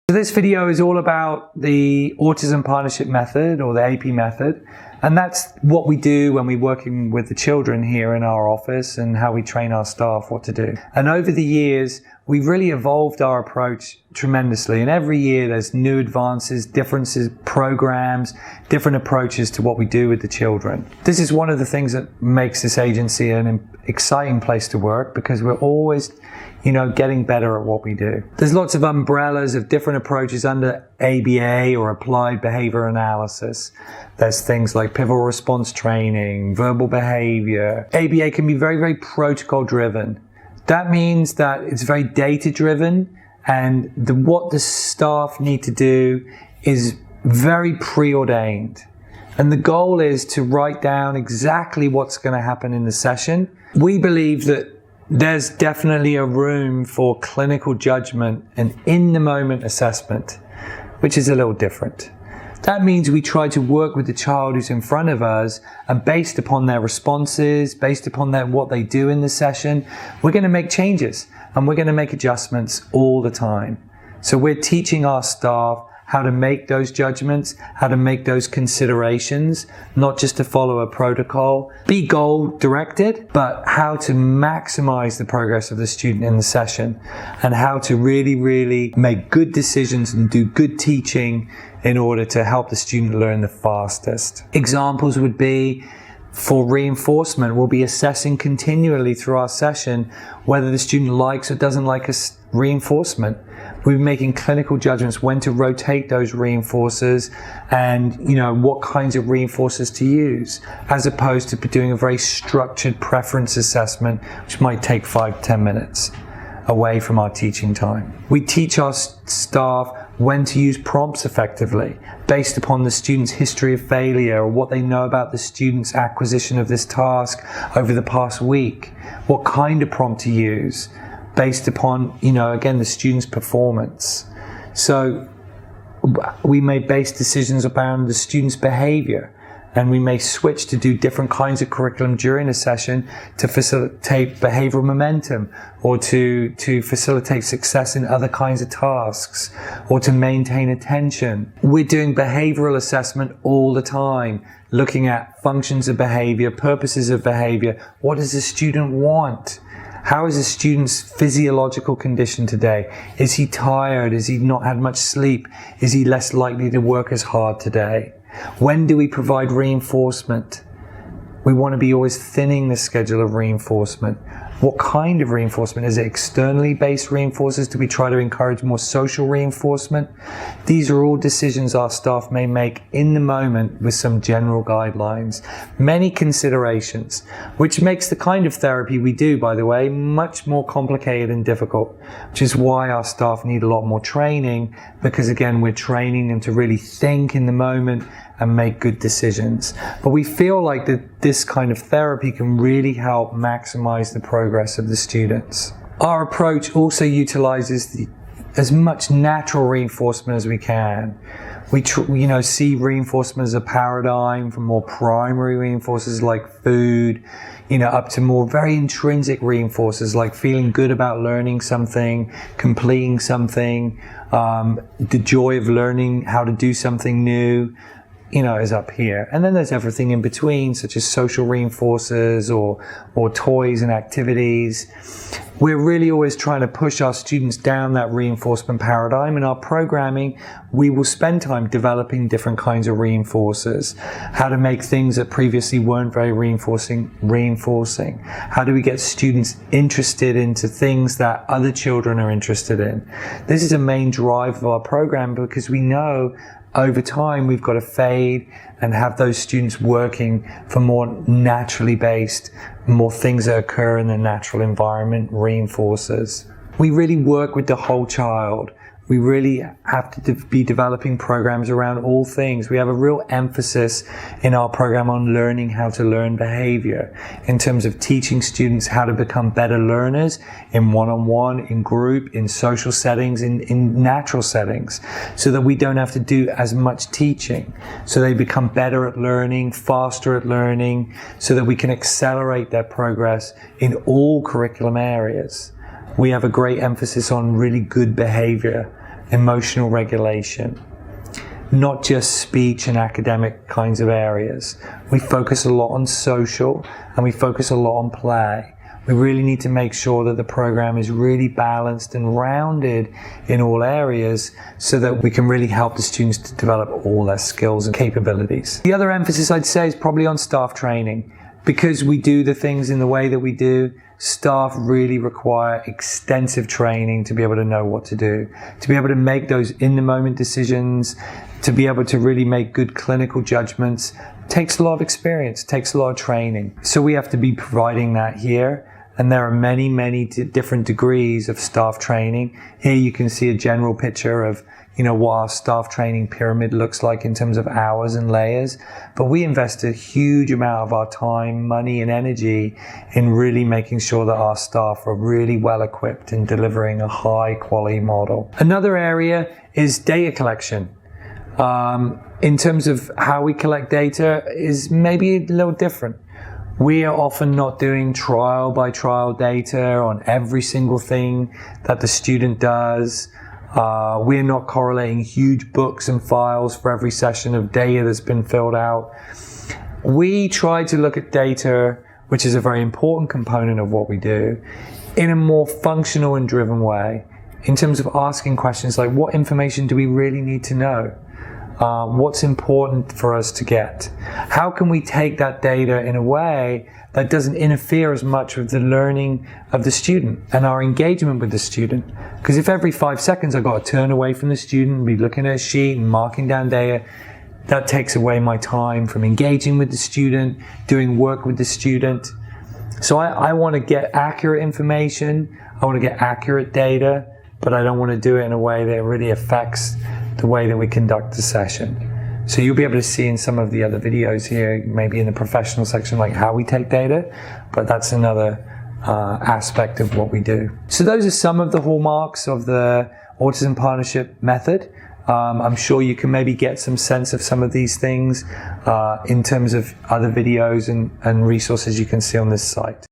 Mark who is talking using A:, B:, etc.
A: So this video is all about the Autism Partnership method, or the AP method, and that's what we do when we're working with the children here in our office and how we train our staff what to do. And over the years, we've really evolved our approach tremendously, and every year there's new advances, differences, programs, different approaches to what we do with the children. This is one of the things that makes this agency an exciting place to work, because we're always getting better at what we do. There's lots of umbrellas of different approaches under ABA, or Applied Behavior Analysis. There's things like pivotal response training, verbal behavior. ABA can be very, very protocol driven. That means that it's very data driven, and what the staff need to do is very preordained. And the goal is to write down exactly what's going to happen in the session. We believe that there's definitely a room for clinical judgment and in-the-moment assessment, which is a little different. That means we try to work with the child who's in front of us, and based upon their responses, based upon what they do in the session, we're going to make changes and we're going to make adjustments all the time. So we're teaching our staff how to make those judgments, how to make those considerations, not just to follow a protocol, be goal-directed, but how to maximize the progress of the student in the session, and how to really, really make good decisions and do good teaching in order to help the student learn the fastest. Examples would be, for reinforcement, we'll be assessing continually through our session whether the student likes or doesn't like reinforcement. We're making clinical judgments when to rotate those reinforcers, and what kinds of reinforcers to use, as opposed to doing a very structured preference assessment, which might take 5-10 minutes away from our teaching time. We teach our staff when to use prompts effectively, based upon the student's history of failure, or what they know about the student's acquisition of this task over the past week. What kind of prompt to use, based upon, again, the student's performance. So we may base decisions around the student's behavior, and we may switch to do different kinds of curriculum during a session to facilitate behavioral momentum, or to facilitate success in other kinds of tasks, or to maintain attention. We're doing behavioral assessment all the time, looking at functions of behavior, purposes of behavior. What does the student want? How is the student's physiological condition today? Is he tired? Has he not had much sleep? Is he less likely to work as hard today? When do we provide reinforcement? We want to be always thinning the schedule of reinforcement. What kind of reinforcement? Is it externally based reinforcers? Do we try to encourage more social reinforcement? These are all decisions our staff may make in the moment with some general guidelines. Many considerations, which makes the kind of therapy we do, by the way, much more complicated and difficult, which is why our staff need a lot more training, because again, we're training them to really think in the moment and make good decisions. But we feel like that this kind of therapy can really help maximize the progress of the students. Our approach also utilizes as much natural reinforcement as we can. We see reinforcement as a paradigm, from more primary reinforcers like food, up to more very intrinsic reinforcers like feeling good about learning something, completing something, the joy of learning how to do something new, is up here. And then there's everything in between, such as social reinforcers or toys and activities. We're really always trying to push our students down that reinforcement paradigm. In our programming, we will spend time developing different kinds of reinforcers. How to make things that previously weren't very reinforcing. How do we get students interested into things that other children are interested in? This is a main drive of our program, because we know over time we've got to fade and have those students working for more naturally based, more things that occur in the natural environment, reinforcers. We really work with the whole child. We really have to be developing programs around all things. We have a real emphasis in our program on learning how to learn behavior, in terms of teaching students how to become better learners in one-on-one, in group, in social settings, in natural settings, so that we don't have to do as much teaching. So they become better at learning, faster at learning, so that we can accelerate their progress in all curriculum areas. We have a great emphasis on really good behavior emotional regulation, not just speech and academic kinds of areas. We focus a lot on social and we focus a lot on play. We really need to make sure that the program is really balanced and rounded in all areas so that we can really help the students to develop all their skills and capabilities. The other emphasis I'd say is probably on staff training. Because we do the things in the way that we do, staff really require extensive training to be able to know what to do, to be able to make those in-the-moment decisions, to be able to really make good clinical judgments. Takes a lot of experience, takes a lot of training. So we have to be providing that here. And there are many, many different degrees of staff training. Here you can see a general picture of, what our staff training pyramid looks like in terms of hours and layers. But we invest a huge amount of our time, money, and energy in really making sure that our staff are really well equipped in delivering a high quality model. Another area is data collection. In terms of how we collect data is maybe a little different. We are often not doing trial by trial data on every single thing that the student does. We're not correlating huge books and files for every session of data that's been filled out. We try to look at data, which is a very important component of what we do, in a more functional and driven way, in terms of asking questions like, what information do we really need to know? What's important for us to get? How can we take that data in a way that doesn't interfere as much with the learning of the student and our engagement with the student? Because if every 5 seconds I've got to turn away from the student and be looking at a sheet and marking down data, that takes away my time from engaging with the student, doing work with the student. So I want to get accurate information, I want to get accurate data, but I don't want to do it in a way that really affects the way that we conduct the session. So you'll be able to see in some of the other videos here, maybe in the professional section, like how we take data, but that's another aspect of what we do. So those are some of the hallmarks of the Autism Partnership method. I'm sure you can maybe get some sense of some of these things in terms of other videos and resources you can see on this site.